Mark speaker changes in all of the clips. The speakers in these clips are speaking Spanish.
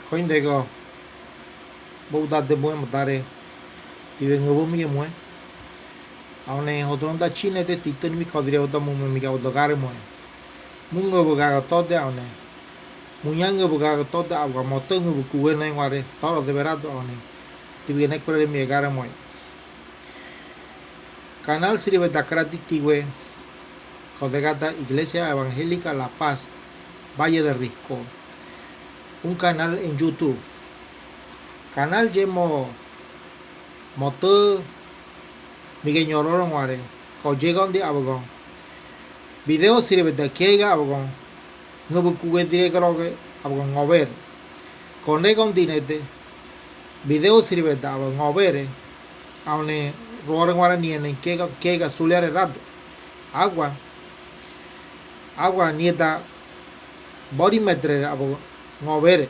Speaker 1: Coindego, Bouda de Buen Motare, Tiven over me and one. On a Hodronda China, the Titan Micodrio, the Mummica of the Garimoy. Mungo Bugaga thought down there. Munyanga Bugaga thought that our Motongo Kuene Ware, thought of the Verado on it. To be an equal me a Garimoy. Canal sirve da Cratitigüe, Codegata Iglesia Evangélica La Paz, Valle de Risco. Un canal en YouTube. Canal Yemo Motor Miguel Ñororo Ware, Cojegon de Abogon. Video sirve da Kiega Abogon. No bucugue direcroge Abogon over. Conegon dinete. Video sirve da Abogon over. Aune Roaring Warani en Kega Suliare Rato. Agua nieta borimetre Abogon over.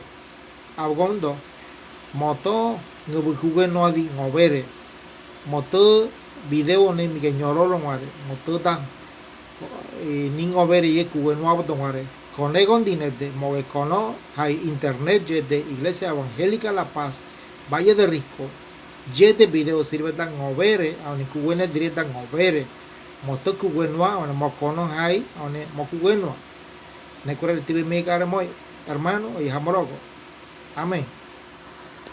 Speaker 1: Abogondo. Moto ngubukuge no adi ngobere moto video ne mi ñororo ngare moto ta ni ngobere ye kuge no aboto ngare conegon dinete moge cono hay internet je de Iglesia Evangélica La Paz Valle de Risco je de video sirve tan ngobere ani kuge ne directa ngobere moto kuge no ani mo cono hay ani mo kuge no ne kore tibe me kare moy hermano y jamorogo amén.